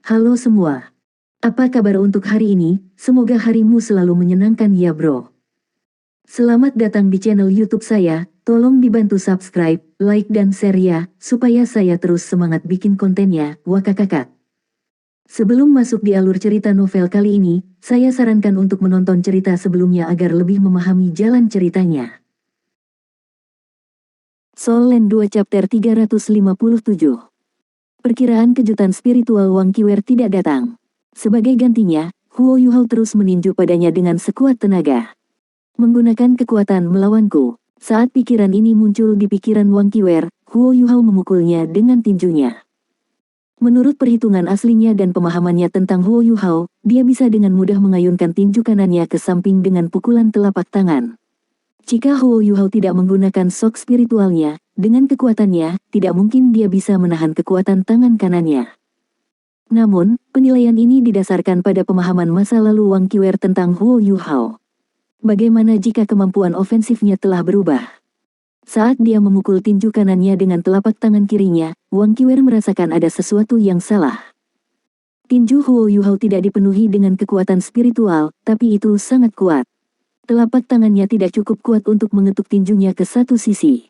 Halo semua. Apa kabar untuk hari ini? Semoga harimu selalu menyenangkan ya bro. Selamat datang di channel YouTube saya. Tolong dibantu subscribe, like dan share ya, supaya saya terus semangat bikin kontennya. Wakakakak. Sebelum masuk di alur cerita novel kali ini, saya sarankan untuk menonton cerita sebelumnya agar lebih memahami jalan ceritanya. Soul Land 2 Chapter 357. Perkiraan kejutan spiritual Wang Qiwer tidak datang. Sebagai gantinya, Huo Yuhao terus meninju padanya dengan sekuat tenaga. Menggunakan kekuatan melawanku. Saat pikiran ini muncul di pikiran Wang Qiwer, Huo Yuhao memukulnya dengan tinjunya. Menurut perhitungan aslinya dan pemahamannya tentang Huo Yuhao, dia bisa dengan mudah mengayunkan tinju kanannya ke samping dengan pukulan telapak tangan. Jika Huo Yuhao tidak menggunakan sok spiritualnya, dengan kekuatannya, tidak mungkin dia bisa menahan kekuatan tangan kanannya. Namun, penilaian ini didasarkan pada pemahaman masa lalu Wang Qiwer tentang Huo Yuhao. Bagaimana jika kemampuan ofensifnya telah berubah? Saat dia memukul tinju kanannya dengan telapak tangan kirinya, Wang Qiwer merasakan ada sesuatu yang salah. Tinju Huo Yuhao tidak dipenuhi dengan kekuatan spiritual, tapi itu sangat kuat. Telapak tangannya tidak cukup kuat untuk mengetuk tinjunya ke satu sisi.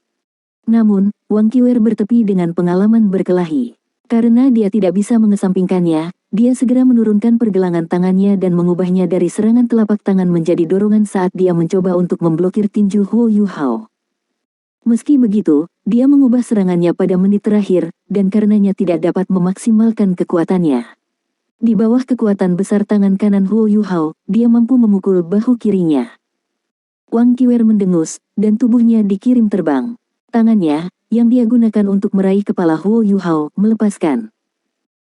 Namun, Wang Qiwer bertepi dengan pengalaman berkelahi. Karena dia tidak bisa mengesampingkannya, dia segera menurunkan pergelangan tangannya dan mengubahnya dari serangan telapak tangan menjadi dorongan saat dia mencoba untuk memblokir tinju Huo Yuhao. Meski begitu, dia mengubah serangannya pada menit terakhir, dan karenanya tidak dapat memaksimalkan kekuatannya. Di bawah kekuatan besar tangan kanan Huo Yuhao, dia mampu memukul bahu kirinya. Wang Qiwer mendengus, dan tubuhnya dikirim terbang. Tangannya, yang dia gunakan untuk meraih kepala Huo Yuhao, melepaskan.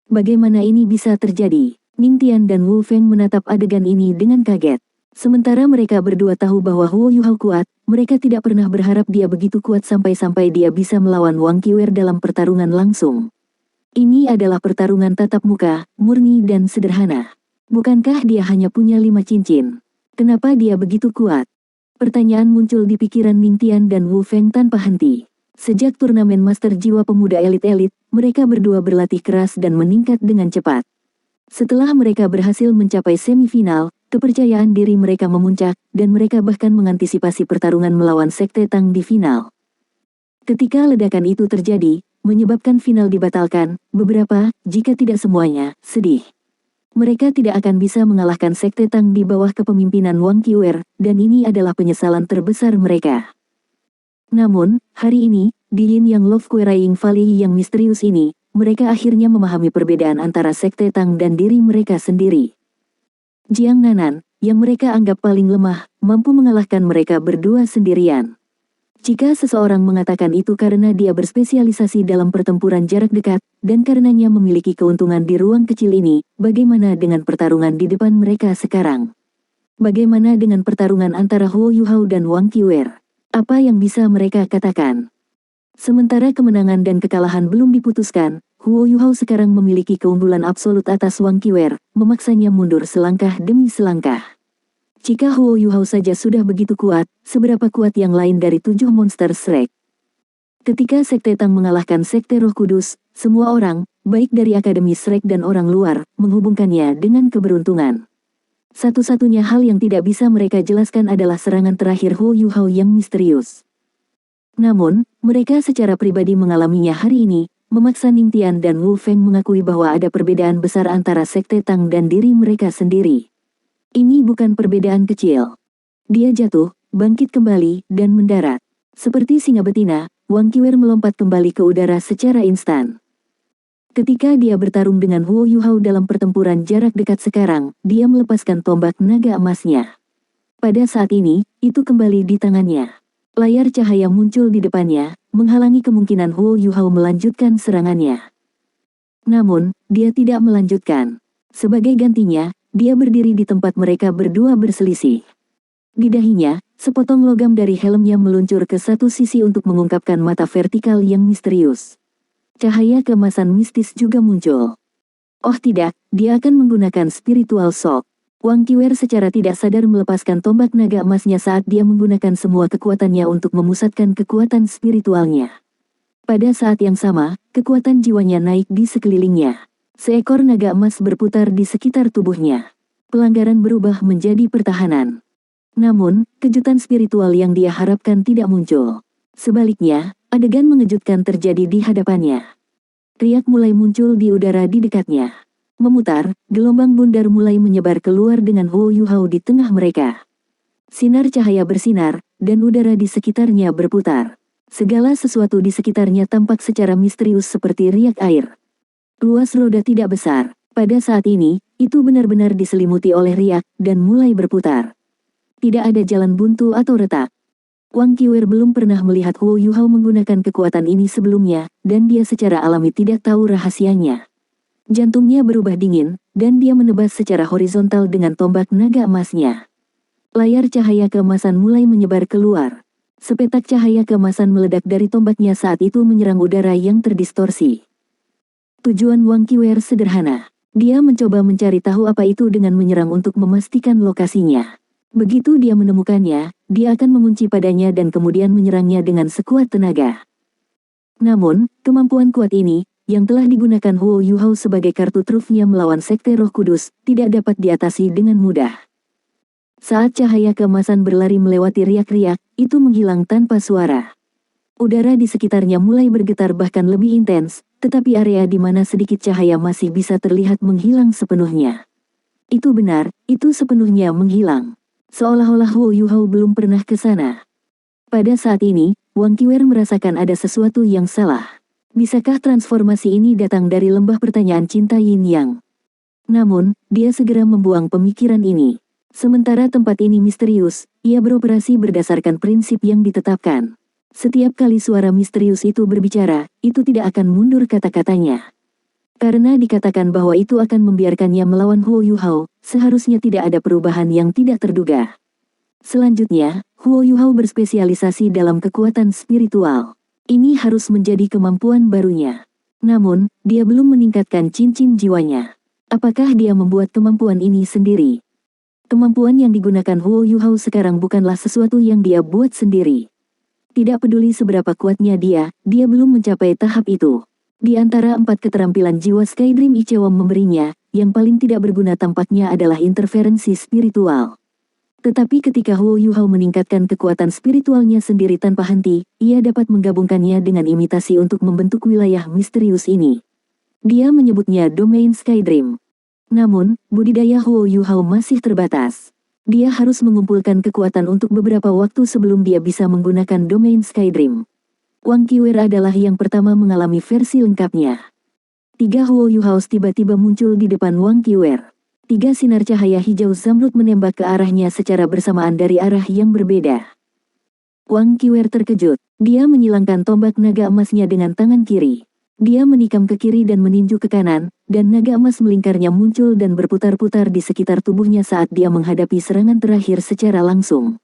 Bagaimana ini bisa terjadi? Ning Tian dan Wu Feng menatap adegan ini dengan kaget. Sementara mereka berdua tahu bahwa Huo Yuhao kuat, mereka tidak pernah berharap dia begitu kuat sampai-sampai dia bisa melawan Wang Qiwer dalam pertarungan langsung. Ini adalah pertarungan tatap muka, murni dan sederhana. Bukankah dia hanya punya 5 cincin? Kenapa dia begitu kuat? Pertanyaan muncul di pikiran Ning Tian dan Wu Feng tanpa henti. Sejak turnamen Master Jiwa Pemuda Elit-Elit, mereka berdua berlatih keras dan meningkat dengan cepat. Setelah mereka berhasil mencapai semifinal, kepercayaan diri mereka memuncak, dan mereka bahkan mengantisipasi pertarungan melawan Sekte Tang di final. Ketika ledakan itu terjadi, menyebabkan final dibatalkan, beberapa, jika tidak semuanya, sedih. Mereka tidak akan bisa mengalahkan Sekte Tang di bawah kepemimpinan Wang Qiwer, dan ini adalah penyesalan terbesar mereka. Namun, hari ini, di Yin Yang Love Quarrying Valley yang misterius ini, mereka akhirnya memahami perbedaan antara Sekte Tang dan diri mereka sendiri. Jiang Nanan, yang mereka anggap paling lemah, mampu mengalahkan mereka berdua sendirian. Jika seseorang mengatakan itu karena dia berspesialisasi dalam pertempuran jarak dekat, dan karenanya memiliki keuntungan di ruang kecil ini, bagaimana dengan pertarungan di depan mereka sekarang? Bagaimana dengan pertarungan antara Huo Yuhao dan Wang Qiwer? Apa yang bisa mereka katakan? Sementara kemenangan dan kekalahan belum diputuskan, Huo Yuhao sekarang memiliki keunggulan absolut atas Wang Qiwer, memaksanya mundur selangkah demi selangkah. Jika Huo Yuhao saja sudah begitu kuat, seberapa kuat yang lain dari 7 monster Shrek? Ketika Sekte Tang mengalahkan Sekte Roh Kudus, semua orang, baik dari Akademi Shrek dan orang luar, menghubungkannya dengan keberuntungan. Satu-satunya hal yang tidak bisa mereka jelaskan adalah serangan terakhir Huo Yuhao yang misterius. Namun, mereka secara pribadi mengalaminya hari ini, memaksa Ning Tian dan Wu Feng mengakui bahwa ada perbedaan besar antara Sekte Tang dan diri mereka sendiri. Ini bukan perbedaan kecil. Dia jatuh, bangkit kembali, dan mendarat. Seperti singa betina, Wang Qiwer melompat kembali ke udara secara instan. Ketika dia bertarung dengan Huo Yuhao dalam pertempuran jarak dekat sekarang, dia melepaskan tombak naga emasnya. Pada saat ini, itu kembali di tangannya. Layar cahaya muncul di depannya, menghalangi kemungkinan Huo Yuhao melanjutkan serangannya. Namun, dia tidak melanjutkan. Sebagai gantinya, dia berdiri di tempat mereka berdua berselisih. Di dahinya, sepotong logam dari helmnya meluncur ke satu sisi untuk mengungkapkan mata vertikal yang misterius. Cahaya keemasan mistis juga muncul. Oh tidak, dia akan menggunakan spiritual shock. Wang Qiwer secara tidak sadar melepaskan tombak naga emasnya saat dia menggunakan semua kekuatannya untuk memusatkan kekuatan spiritualnya. Pada saat yang sama, kekuatan jiwanya naik di sekelilingnya. Seekor naga emas berputar di sekitar tubuhnya. Pelanggaran berubah menjadi pertahanan. Namun, kejutan spiritual yang dia harapkan tidak muncul. Sebaliknya, adegan mengejutkan terjadi di hadapannya. Riak mulai muncul di udara di dekatnya. Memutar, gelombang bundar mulai menyebar keluar dengan Huo Yuhao di tengah mereka. Sinar cahaya bersinar, dan udara di sekitarnya berputar. Segala sesuatu di sekitarnya tampak secara misterius seperti riak air. Ruas roda tidak besar. Pada saat ini, itu benar-benar diselimuti oleh riak, dan mulai berputar. Tidak ada jalan buntu atau retak. Wang Qiwer belum pernah melihat Huo Yuhao menggunakan kekuatan ini sebelumnya, dan dia secara alami tidak tahu rahasianya. Jantungnya berubah dingin, dan dia menebas secara horizontal dengan tombak naga emasnya. Layar cahaya keemasan mulai menyebar keluar. Sepetak cahaya keemasan meledak dari tombaknya saat itu menyerang udara yang terdistorsi. Tujuan Wang Qiwer sederhana. Dia mencoba mencari tahu apa itu dengan menyerang untuk memastikan lokasinya. Begitu dia menemukannya, dia akan mengunci padanya dan kemudian menyerangnya dengan sekuat tenaga. Namun, kemampuan kuat ini, yang telah digunakan Huo Yuhao sebagai kartu trufnya melawan Sekte Roh Kudus, tidak dapat diatasi dengan mudah. Saat cahaya keemasan berlari melewati riak-riak, itu menghilang tanpa suara. Udara di sekitarnya mulai bergetar bahkan lebih intens, tetapi area di mana sedikit cahaya masih bisa terlihat menghilang sepenuhnya. Itu benar, itu sepenuhnya menghilang. Seolah-olah Huo Yuhao belum pernah ke sana. Pada saat ini, Wang Qiwer merasakan ada sesuatu yang salah. Bisakah transformasi ini datang dari lembah pertanyaan cinta Yin Yang? Namun, dia segera membuang pemikiran ini. Sementara tempat ini misterius, ia beroperasi berdasarkan prinsip yang ditetapkan. Setiap kali suara misterius itu berbicara, itu tidak akan mundur kata-katanya. Karena dikatakan bahwa itu akan membiarkannya melawan Huo Yuhao, seharusnya tidak ada perubahan yang tidak terduga. Selanjutnya, Huo Yuhao berspesialisasi dalam kekuatan spiritual. Ini harus menjadi kemampuan barunya. Namun, dia belum meningkatkan cincin jiwanya. Apakah dia membuat kemampuan ini sendiri? Kemampuan yang digunakan Huo Yuhao sekarang bukanlah sesuatu yang dia buat sendiri. Tidak peduli seberapa kuatnya dia belum mencapai tahap itu. Di antara 4 keterampilan jiwa Skydream Ichewam memberinya, yang paling tidak berguna tampaknya adalah interferensi spiritual. Tetapi ketika Huo Yuhao meningkatkan kekuatan spiritualnya sendiri tanpa henti, ia dapat menggabungkannya dengan imitasi untuk membentuk wilayah misterius ini. Dia menyebutnya domain Skydream. Namun, budidaya Huo Yuhao masih terbatas. Dia harus mengumpulkan kekuatan untuk beberapa waktu sebelum dia bisa menggunakan domain Skydream. Wang Qiwer adalah yang pertama mengalami versi lengkapnya. 3 Huo Yuhao tiba-tiba muncul di depan Wang Qiwer. 3 sinar cahaya hijau zamrud menembak ke arahnya secara bersamaan dari arah yang berbeda. Wang Qiwer terkejut. Dia menyilangkan tombak naga emasnya dengan tangan kiri. Dia menikam ke kiri dan meninju ke kanan, dan naga emas melingkarnya muncul dan berputar-putar di sekitar tubuhnya saat dia menghadapi serangan terakhir secara langsung.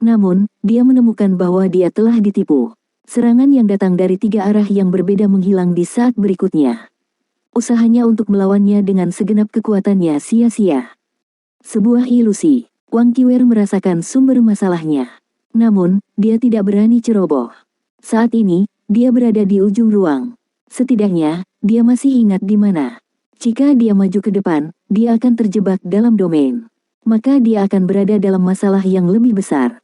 Namun, dia menemukan bahwa dia telah ditipu. Serangan yang datang dari 3 arah yang berbeda menghilang di saat berikutnya. Usahanya untuk melawannya dengan segenap kekuatannya sia-sia. Sebuah ilusi. Wang Qiwer merasakan sumber masalahnya. Namun, dia tidak berani ceroboh. Saat ini, dia berada di ujung ruang. Setidaknya, dia masih ingat di mana. Jika dia maju ke depan, dia akan terjebak dalam domain. Maka dia akan berada dalam masalah yang lebih besar.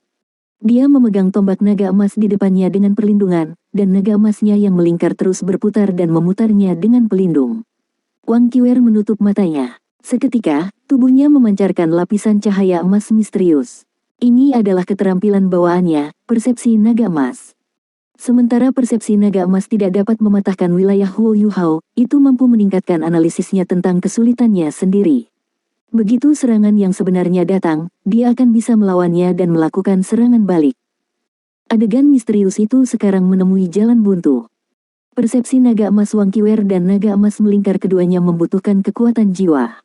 Dia memegang tombak naga emas di depannya dengan perlindungan, dan naga emasnya yang melingkar terus berputar dan memutarnya dengan pelindung. Wang Qiwer menutup matanya. Seketika, tubuhnya memancarkan lapisan cahaya emas misterius. Ini adalah keterampilan bawaannya, persepsi naga emas. Sementara persepsi naga emas tidak dapat mematahkan wilayah Huo Yuhao, itu mampu meningkatkan analisisnya tentang kesulitannya sendiri. Begitu serangan yang sebenarnya datang, dia akan bisa melawannya dan melakukan serangan balik. Adegan misterius itu sekarang menemui jalan buntu. Persepsi naga emas Wang Qiwer dan naga emas melingkar keduanya membutuhkan kekuatan jiwa.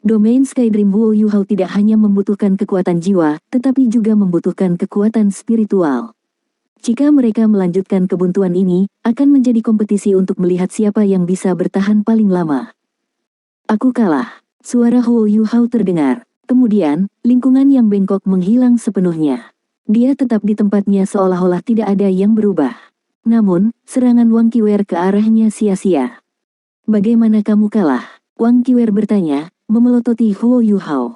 Domain Skydream Huo Yuhao tidak hanya membutuhkan kekuatan jiwa, tetapi juga membutuhkan kekuatan spiritual. Jika mereka melanjutkan kebuntuan ini, akan menjadi kompetisi untuk melihat siapa yang bisa bertahan paling lama. Aku kalah. Suara Huo Yuhao terdengar. Kemudian, lingkungan yang bengkok menghilang sepenuhnya. Dia tetap di tempatnya seolah-olah tidak ada yang berubah. Namun, serangan Wang Qiwer ke arahnya sia-sia. Bagaimana kamu kalah? Wang Qiwer bertanya, memelototi Huo Yuhao.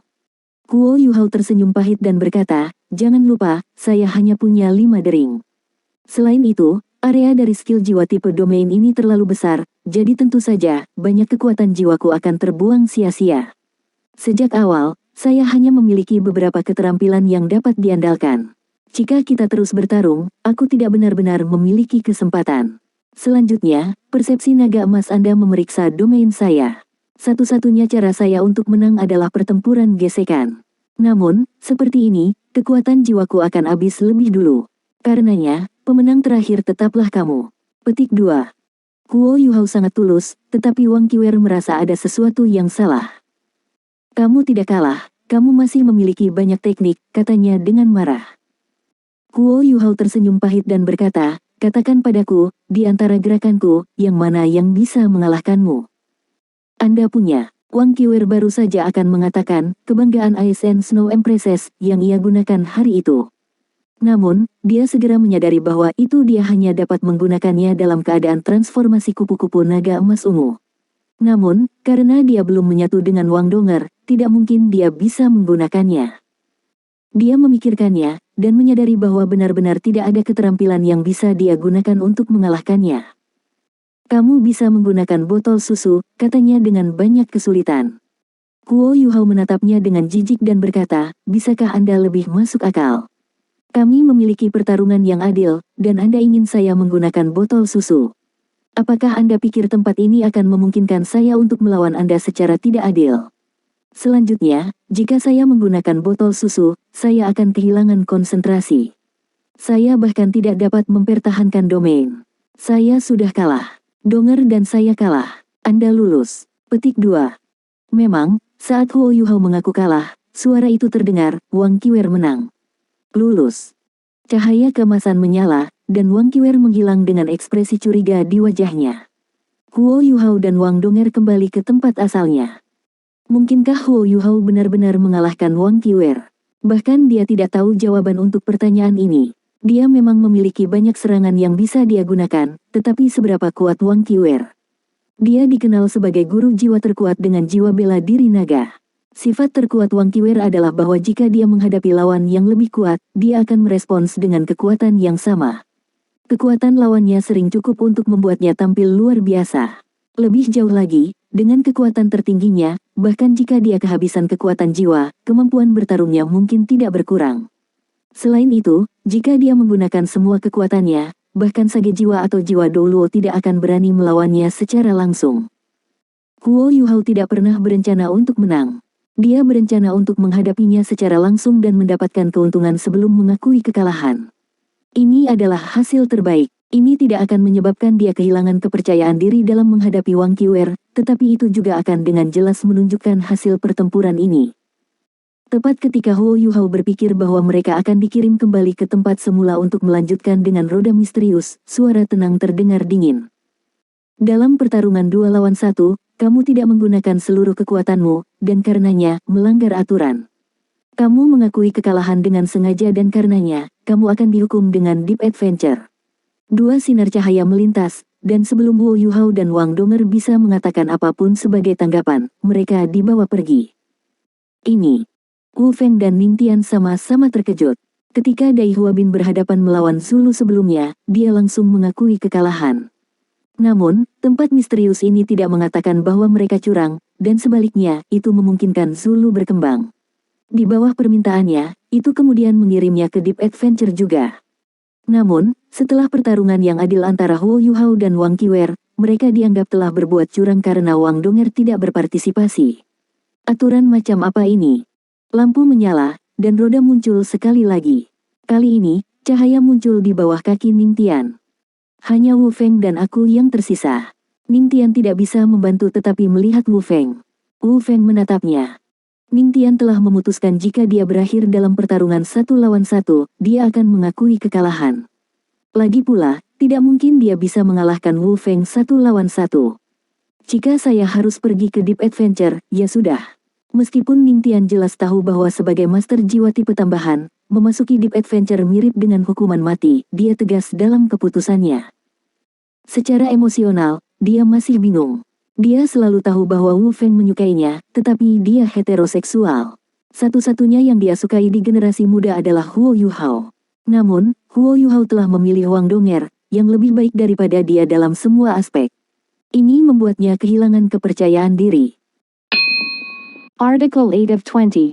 Huo Yuhao tersenyum pahit dan berkata, jangan lupa, saya hanya punya 5 dering. Selain itu, area dari skill jiwa tipe domain ini terlalu besar, jadi tentu saja, banyak kekuatan jiwaku akan terbuang sia-sia. Sejak awal, saya hanya memiliki beberapa keterampilan yang dapat diandalkan. Jika kita terus bertarung, aku tidak benar-benar memiliki kesempatan. Selanjutnya, persepsi naga emas Anda memeriksa domain saya. Satu-satunya cara saya untuk menang adalah pertempuran gesekan. Namun, seperti ini, kekuatan jiwaku akan habis lebih dulu. Karenanya, pemenang terakhir tetaplah kamu. Petik 2. Huo Yuhao sangat tulus, tetapi Wang Qiwer merasa ada sesuatu yang salah. Kamu tidak kalah, kamu masih memiliki banyak teknik, katanya dengan marah. Huo Yuhao tersenyum pahit dan berkata, katakan padaku, di antara gerakanku, yang mana yang bisa mengalahkanmu? Anda punya. Wang Qiwer baru saja akan mengatakan, kebanggaan ASN Snow Empresses, yang ia gunakan hari itu. Namun, dia segera menyadari bahwa itu dia hanya dapat menggunakannya dalam keadaan transformasi kupu-kupu naga emas ungu. Namun, karena dia belum menyatu dengan Wang Donger, tidak mungkin dia bisa menggunakannya. Dia memikirkannya, dan menyadari bahwa benar-benar tidak ada keterampilan yang bisa dia gunakan untuk mengalahkannya. Kamu bisa menggunakan botol susu, katanya dengan banyak kesulitan. Huo Yuhao menatapnya dengan jijik dan berkata, bisakah Anda lebih masuk akal? Kami memiliki pertarungan yang adil, dan Anda ingin saya menggunakan botol susu. Apakah Anda pikir tempat ini akan memungkinkan saya untuk melawan Anda secara tidak adil? Selanjutnya, jika saya menggunakan botol susu, saya akan kehilangan konsentrasi. Saya bahkan tidak dapat mempertahankan domain. Saya sudah kalah. Donger dan saya kalah. Anda lulus. Petik 2. Memang, saat Huo Yuhao mengaku kalah, suara itu terdengar, Wang Qiwer menang. Lulus. Cahaya keemasan menyala, dan Wang Qiwer menghilang dengan ekspresi curiga di wajahnya. Huo Yuhao dan Wang Donger kembali ke tempat asalnya. Mungkinkah Huo Yuhao benar-benar mengalahkan Wang Qiwer? Bahkan dia tidak tahu jawaban untuk pertanyaan ini. Dia memang memiliki banyak serangan yang bisa dia gunakan, tetapi seberapa kuat Wang Qiwer? Dia dikenal sebagai guru jiwa terkuat dengan jiwa bela diri naga. Sifat terkuat Wang Qiwer adalah bahwa jika dia menghadapi lawan yang lebih kuat, dia akan merespons dengan kekuatan yang sama. Kekuatan lawannya sering cukup untuk membuatnya tampil luar biasa. Lebih jauh lagi, dengan kekuatan tertingginya, bahkan jika dia kehabisan kekuatan jiwa, kemampuan bertarungnya mungkin tidak berkurang. Selain itu, jika dia menggunakan semua kekuatannya, bahkan sage jiwa atau jiwa Douluo tidak akan berani melawannya secara langsung. Huo Yuhao tidak pernah berencana untuk menang. Dia berencana untuk menghadapinya secara langsung dan mendapatkan keuntungan sebelum mengakui kekalahan. Ini adalah hasil terbaik. Ini tidak akan menyebabkan dia kehilangan kepercayaan diri dalam menghadapi Wang Qiwer, tetapi itu juga akan dengan jelas menunjukkan hasil pertempuran ini. Tepat ketika Huo Yuhao berpikir bahwa mereka akan dikirim kembali ke tempat semula untuk melanjutkan dengan roda misterius, suara tenang terdengar dingin. Dalam pertarungan 2 lawan 1, kamu tidak menggunakan seluruh kekuatanmu, dan karenanya, melanggar aturan. Kamu mengakui kekalahan dengan sengaja dan karenanya, kamu akan dihukum dengan Deep Adventure. 2 sinar cahaya melintas, dan sebelum Huo Yuhao dan Wang Donger bisa mengatakan apapun sebagai tanggapan, mereka dibawa pergi. Ini. Wu Feng dan Ning Tian sama-sama terkejut. Ketika Dai Huabin berhadapan melawan Zulu sebelumnya, dia langsung mengakui kekalahan. Namun, tempat misterius ini tidak mengatakan bahwa mereka curang, dan sebaliknya, itu memungkinkan Zulu berkembang. Di bawah permintaannya, itu kemudian mengirimnya ke Deep Adventure juga. Namun, setelah pertarungan yang adil antara Huo Yuhao dan Wang Qiwer, mereka dianggap telah berbuat curang karena Wang Donger tidak berpartisipasi. Aturan macam apa ini? Lampu menyala, dan roda muncul sekali lagi. Kali ini, cahaya muncul di bawah kaki Ning Tian. Hanya Wu Feng dan aku yang tersisa. Ning Tian tidak bisa membantu tetapi melihat Wu Feng. Wu Feng menatapnya. Ning Tian telah memutuskan jika dia berakhir dalam pertarungan 1 lawan 1, dia akan mengakui kekalahan. Lagi pula, tidak mungkin dia bisa mengalahkan Wu Feng 1 lawan 1. Jika saya harus pergi ke Deep Adventure, ya sudah. Meskipun Ning Tian jelas tahu bahwa sebagai master jiwa tipe tambahan, memasuki Deep Adventure mirip dengan hukuman mati, dia tegas dalam keputusannya. Secara emosional, dia masih bingung. Dia selalu tahu bahwa Wu Feng menyukainya, tetapi dia heteroseksual. Satu-satunya yang dia sukai di generasi muda adalah Huo Yuhao. Namun, Huo Yuhao telah memilih Wang Donger, yang lebih baik daripada dia dalam semua aspek. Ini membuatnya kehilangan kepercayaan diri. Article 8 of 20.